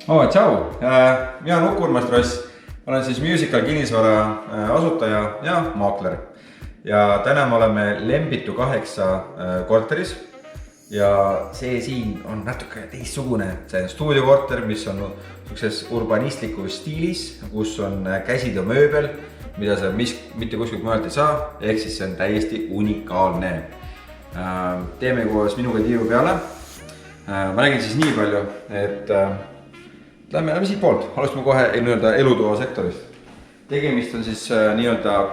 Tšau! Mina olen Uku Urmas Tross. Olen siis Musical kinnisvara asutaja ja maakler. Ja täna me oleme Lembitu 8 korteris. Ja see siin on natuke teistsugune. See on stuudiokorter, mis on urbanistlikus stiilis, kus on käsitöömööbel, mida sa mitte kuskilt mujalt ei saa. Ehk siis see on täiesti unikaalne. Teeme koos minuga tiivu peale. Ma räägin siis nii palju, et Lähme siit poolt, alustame kohe elutoa sektorist. Tegemist on siis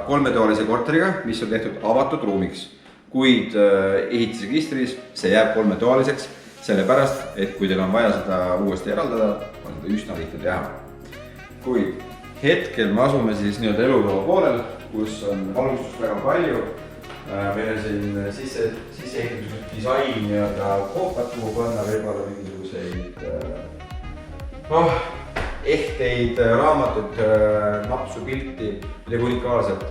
kolmetoalise korteriga, mis on tehtud avatud ruumiks. Kuid ehitisregistris see jääb kolmetoaliseks, sellepärast, et kui teil on vaja seda uuesti eraldada, on seda üsna lihtne teha. Kuid hetkel me asume siis elutoa poolel, kus on valgustust väga palju. Meil on siin sisseehituslik disain koopat, kuhu panna võib-olla mingisuguseid ehteid raamatud, napsu pilti, midagi unikaalset.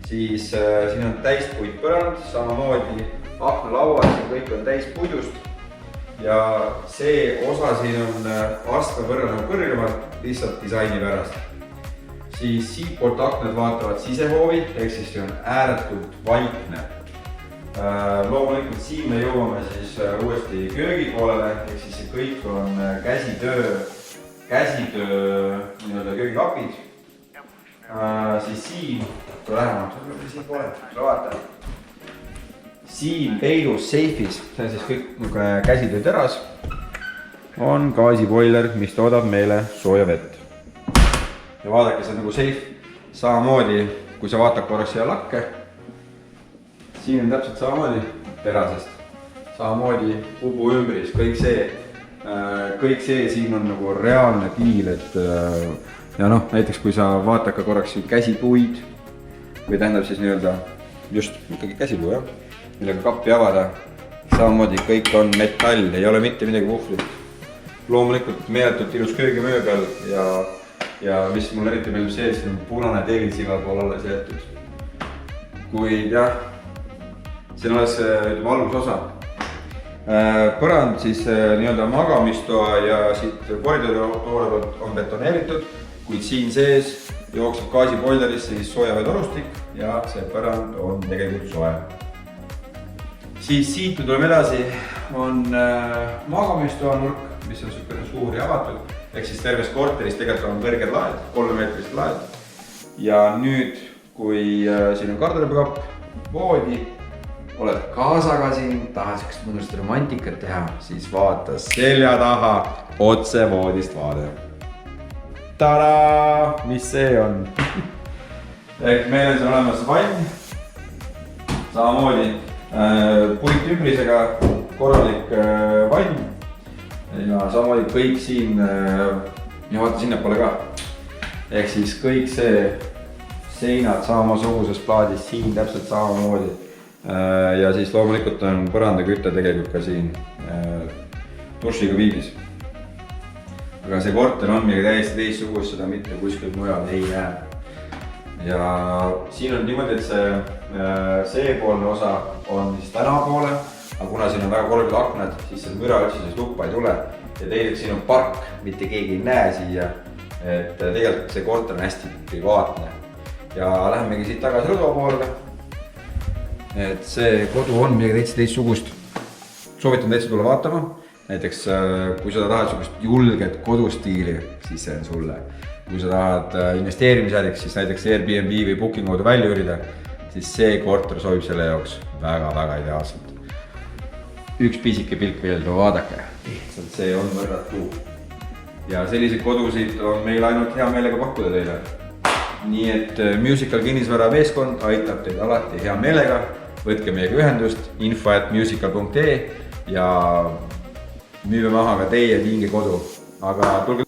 Siis siin on täispuit põrand, samamoodi aknalauad, siin kõik on täispuidust. Ja see osa siin on astme võrra kõrgemalt lihtsalt disaini pärast. Siis siitpoolt aknad vaatavad sisehoovi, ehk siis see on ääretult vaikne. Loomulikult siin me jõuame siis uuesti köögi poolele, ehk siis see kõik on käsitöö köögikapid. Siis siin, kui lähemalt, siin peidus seifis, see on siis kõik käsitöö teras, on gaasiboiler, mis toodab meile sooja vett. Ja vaadake, see on nagu seif samamoodi, kui sa vaatad korraks siia lakke. Siin on täpselt samamoodi terasest, samamoodi ubu ümbris, kõik see siin on nagu reaalne tiil, et ja näiteks kui sa vaatad ka korraks käsipuid või tähendab siis just ikkagi käsipuu, millega kappi avada, samamoodi kõik on metall, ei ole mitte midagi puhvrit. Loomulikult meeletult ilus köögimööbel ja mis mul eriti meeldib see, et on punane teelis igal pool alles jäetud. Kuid jah, see on alles valgus osa. Põrand siis magamistoa ja siit koridori poole on betoneeritud, kuid siin sees jookseb gaasiboilerisse siis soojaveetorustik ja see põrand on tegelikult soe. Siis siit tuleme edasi, on magamistoa nurk, mis on suur ja avatud, ehk siis terves korteris tegelikult on kõrged laed, 3-meetrised laed. Ja nüüd, kui siin on garderobikapp, voodi, oled kaasaga siin, tahad sellist mõnust romantikat teha, siis vaata selja taha otse voodist vaade. Tada! Mis see on? Ehk meil on siin olemas vann, samamoodi puit ümbrisega korralik vann ja samamoodi kõik siin, ja vaata sinnapoole ka. Ehk siis kõik see seinad samasuguses plaadis siin täpselt samamoodi. Ja siis loomulikult on põrandaküte tegelikult ka siin dušiga viibis. Aga see korter on midagi täiesti teistsugust, seda mitte kuskilt mujal ei jää. Ja siin on niimoodi, et see poolne osa on siis tänapoole, aga kuna siin on väga korged aknad, siis see müra üldse siis tuppa ei tule. Ja teiseks siin on park, mitte keegi ei näe siia, et tegelikult see korter on hästi privaatne. Ja lähemegi siit tagasi rõdua poolele. Et see kodu on midagi täitsa teistsugust. Soovitan täitsa tulla vaatama. Näiteks kui sa tahad sellist julget kodustiili, siis see on sulle. Kui sa tahad investeerimisjärjeks, siis näiteks Airbnb või Booking kaudu välja üürida, siis see korter sobib selle jaoks väga-väga ideaalselt. Üks pisike pilk veel, vaadake. Lihtsalt see on võrratu. Ja selliseid kodusid on meil ainult hea meelega pakkuda teile. Nii et Musical kinnisvara meeskond aitab teid alati hea meelega. Võtke meiega ühendust info@musical.ee ja müüme maha ka teie vinge kodu. Aga tulge